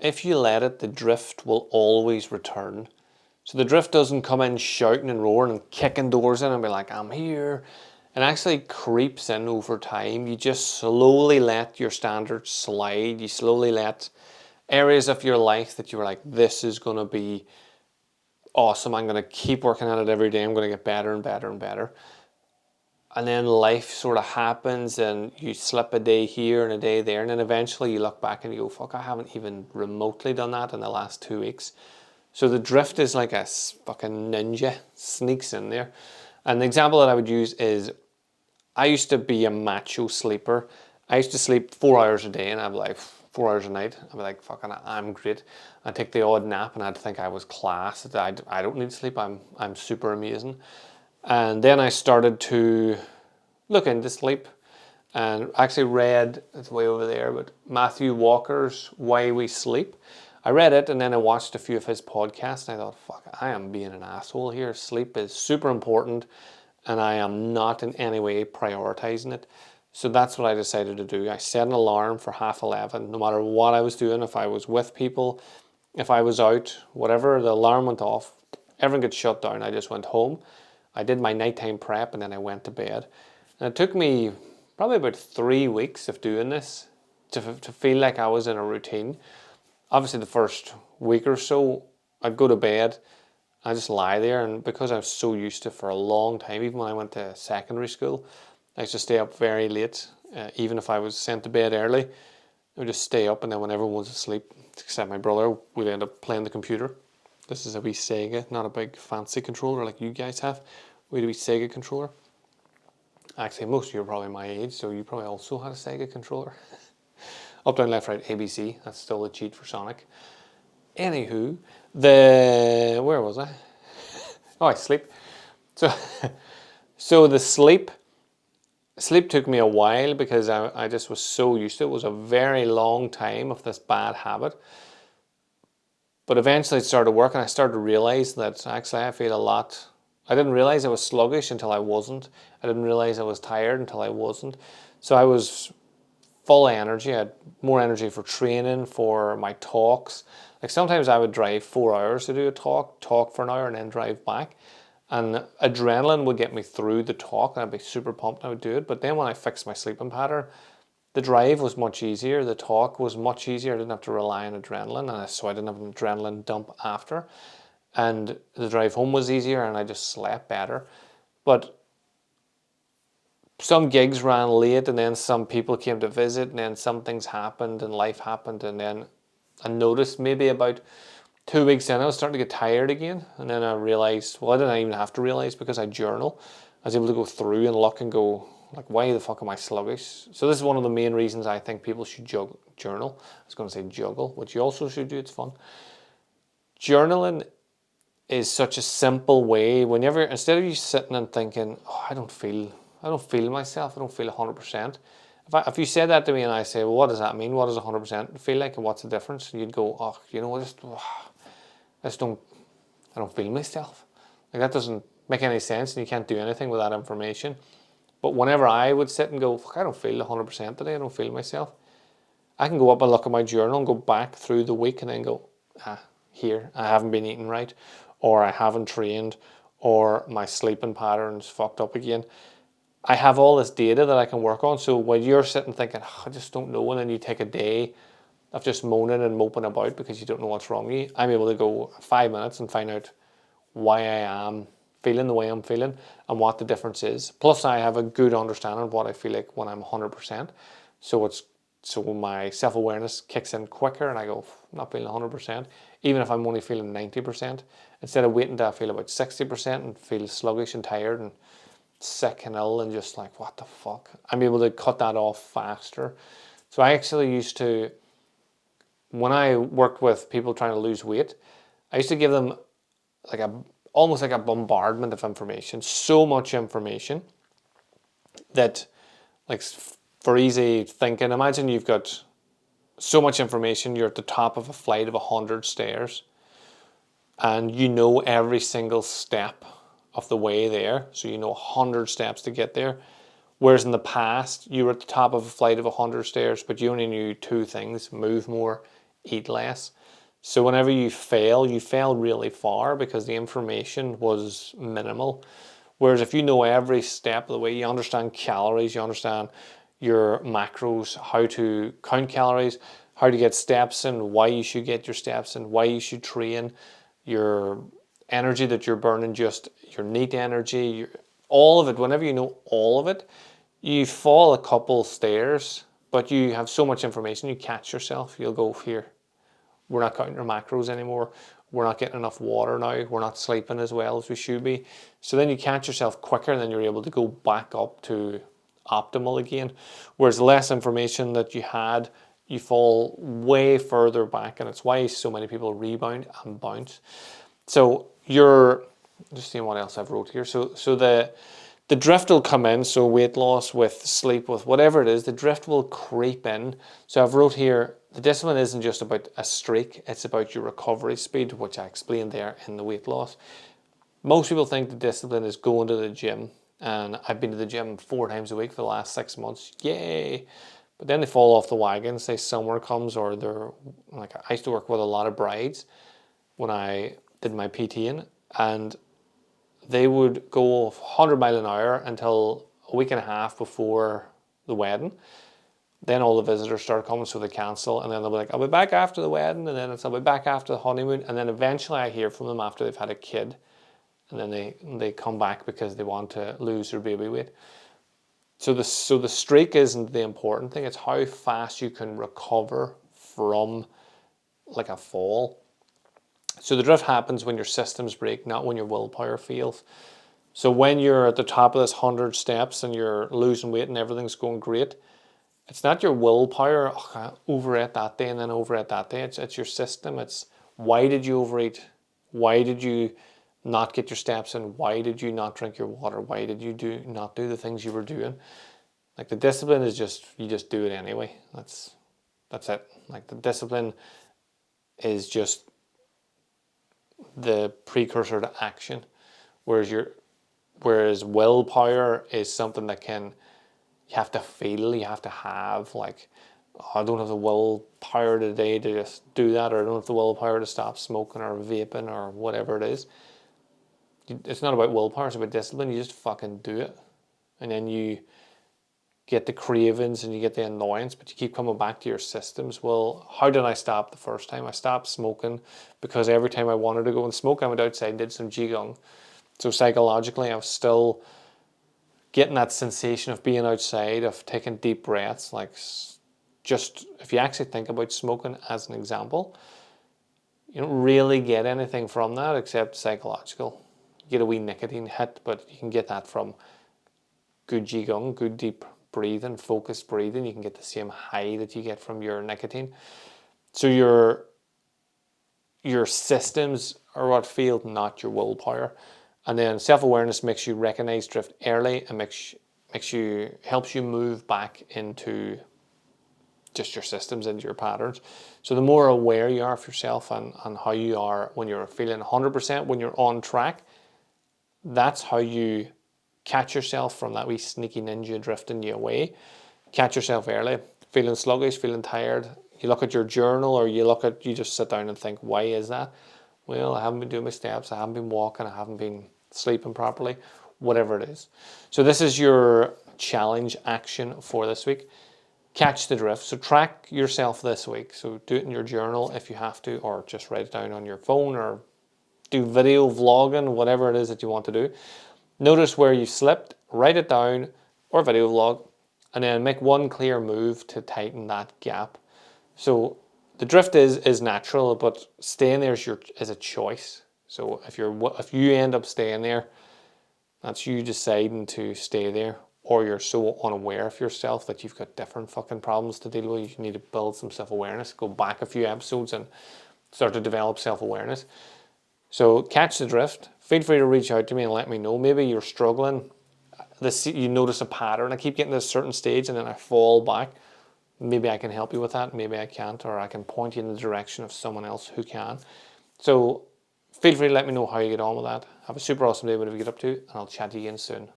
if you let it, the drift will always return. So the drift doesn't come in shouting and roaring and kicking doors in and be like, I'm here. It actually creeps in over time. You just slowly let your standards slide. You slowly let areas of your life that you were like, this is going to be awesome. I'm going to keep working at it every day. I'm going to get better and better and better. And then life sort of happens and you slip a day here and a day there. And then eventually you look back and you go, fuck, I haven't even remotely done that in the last 2 weeks. So the drift is like a fucking ninja, sneaks in there. And the example that I would use is, I used to be a macho sleeper. I used to sleep 4 hours a day and I'd be like, 4 hours a night. I'd be like, fucking, I'm great. I'd take the odd nap and I'd think I was class. I don't need sleep. I'm super amazing. And then I started to look into sleep and actually read, it's way over there, but Matthew Walker's Why We Sleep. I read it and then I watched a few of his podcasts and I thought, fuck, I am being an asshole here. Sleep is super important and I am not in any way prioritizing it. So that's what I decided to do. I set an alarm for 11:30, no matter what I was doing. If I was with people, if I was out, whatever, the alarm went off, everything got shut down. I just went home. I did my nighttime prep and then I went to bed. And it took me probably about 3 weeks of doing this to feel like I was in a routine. Obviously the first week or so, I'd go to bed, I just lie there, and because I was so used to it for a long time, even when I went to secondary school, I used to stay up very late. Even if I was sent to bed early, I would just stay up, and then when everyone was asleep, except my brother, we'd end up playing the computer. This is a wee Sega, not a big fancy controller like you guys have. We had a wee Sega controller. Actually, most of you are probably my age, so you probably also had a Sega controller. Up, down, left, right, ABC. That's still a cheat for Sonic. Anywho, where was I? Oh, I sleep. So, so the sleep took me a while because I just was so used to it. It was a very long time of this bad habit. But eventually it started working. I started to realize that actually I feel a lot. I didn't realize I was sluggish until I wasn't. I didn't realize I was tired until I wasn't. So I was full of energy. I had more energy for training, for my talks. Like sometimes I would drive 4 hours to do a talk for an hour and then drive back. And adrenaline would get me through the talk and I'd be super pumped and I would do it. But then when I fixed my sleeping pattern, the drive was much easier. The talk was much easier. I didn't have to rely on adrenaline, and so I didn't have an adrenaline dump after. And the drive home was easier and I just slept better. But some gigs ran late and then some people came to visit and then some things happened and life happened, and then I noticed maybe about 2 weeks in I was starting to get tired again, and then I realized, well, I didn't even have to realize because I journal. I was able to go through and look and go, like, why the fuck am I sluggish? So this is one of the main reasons I think people should journal. I was going to say juggle, which you also should do. It's fun. Journaling is such a simple way. Whenever, instead of you sitting and thinking, oh, I don't feel myself, I don't feel 100%. If you said that to me and I say, well, what does that mean? What does 100% feel like, and what's the difference? You'd go, oh, you know, I don't feel myself. Like, that doesn't make any sense, and you can't do anything with that information. But whenever I would sit and go, fuck, I don't feel 100% today, I don't feel myself, I can go up and look at my journal and go back through the week and then go, here, I haven't been eating right, or I haven't trained, or my sleeping pattern's fucked up again. I have all this data that I can work on. So when you're sitting thinking, oh, I just don't know, and then you take a day of just moaning and moping about because you don't know what's wrong with you, I'm able to go 5 minutes and find out why I am feeling the way I'm feeling and what the difference is. Plus, I have a good understanding of what I feel like when I'm 100%. So my self-awareness kicks in quicker and I go, I'm not feeling 100%. Even if I'm only feeling 90%, instead of waiting till I feel about 60% and feel sluggish and tired and sick and ill and just like, what the fuck? I'm able to cut that off faster. So I actually used to, when I worked with people trying to lose weight, I used to give them like almost like a bombardment of information, so much information that, like, for easy thinking, imagine you've got so much information, you're at the top of a flight of 100 stairs and you know every single step of the way there, so you know 100 steps to get there. Whereas in the past, you were at the top of a flight of 100 stairs, but you only knew 2 things: move more, eat less. So whenever you fail really far because the information was minimal. Whereas if you know every step of the way, you understand calories, you understand your macros, how to count calories, how to get steps in, why you should get your steps in, why you should train, your energy that you're burning, just your neat energy, all of it. Whenever you know all of it, you fall a couple stairs, but you have so much information, you catch yourself, you'll go, here, we're not counting our macros anymore. We're not getting enough water now. We're not sleeping as well as we should be. So then you catch yourself quicker and then you're able to go back up to optimal again. Whereas the less information that you had, you fall way further back, and it's why so many people rebound and bounce. So you're just seeing what else I've wrote here. So the drift will come in, so weight loss with sleep, with whatever it is, the drift will creep in. So I've wrote here, the discipline isn't just about a streak, it's about your recovery speed, which I explained there in the weight loss. Most people think the discipline is going to the gym, and I've been to the gym 4 times a week for the last 6 months, yay! But then they fall off the wagon, say summer comes, or they're, like, I used to work with a lot of brides when I did my PTing, and they would go 100 mile an hour until a week and a half before the wedding. Then all the visitors start coming, so they cancel, and then they'll be like, I'll be back after the wedding, and then I'll be back after the honeymoon, and then eventually I hear from them after they've had a kid, and then they come back because they want to lose their baby weight. So the streak isn't the important thing, it's how fast you can recover from like a fall. So the drift happens when your systems break, not when your willpower fails. So when you're at the top of this 100 steps and you're losing weight and everything's going great, it's not your willpower, oh, I overate that day and then overate that day. It's your system. It's why did you overeat? Why did you not get your steps in? Why did you not drink your water? Why did you not do the things you were doing? Like, the discipline is just, you just do it anyway. That's it. Like, the discipline is just the precursor to action, whereas willpower is something that you have to feel, you have to have, like, oh, I don't have the willpower today to just do that, or I don't have the willpower to stop smoking or vaping or whatever it is. It's not about willpower, it's about discipline. You just fucking do it, and then you get the cravings and you get the annoyance, but you keep coming back to your systems. Well, how did I stop the first time? I stopped smoking because every time I wanted to go and smoke, I went outside and did some qigong. So psychologically, I was still getting that sensation of being outside, of taking deep breaths. Like, just if you actually think about smoking as an example, you don't really get anything from that except psychological. You get a wee nicotine hit, but you can get that from good qigong, good deep breathing, focused breathing. You can get the same high that you get from your nicotine. So your systems are what failed, not your willpower. And then self-awareness makes you recognize drift early and helps you move back into just your systems, into your patterns. So the more aware you are of yourself and how you are when you're feeling 100%, when you're on track, that's how you catch yourself from that wee sneaky ninja drifting you away. Catch yourself early, feeling sluggish, feeling tired. You look at your journal, or you just sit down and think, why is that? Well, I haven't been doing my steps, I haven't been walking, I haven't been sleeping properly, whatever it is. So this is your challenge action for this week. Catch the drift. So track yourself this week. So do it in your journal if you have to, or just write it down on your phone, or do video vlogging, whatever it is that you want to do. Notice where you slipped, write it down, or video vlog, and then make one clear move to tighten that gap. So the drift is natural, but staying there is a choice. So if you end up staying there, that's you deciding to stay there, or you're so unaware of yourself that you've got different fucking problems to deal with. You need to build some self-awareness. Go back a few episodes and start to develop self-awareness. So catch the drift. Feel free to reach out to me and let me know. Maybe you're struggling. You notice a pattern. I keep getting to a certain stage and then I fall back. Maybe I can help you with that. Maybe I can't, or I can point you in the direction of someone else who can. So feel free to let me know how you get on with that. Have a super awesome day, whatever you get up to, and I'll chat to you again soon.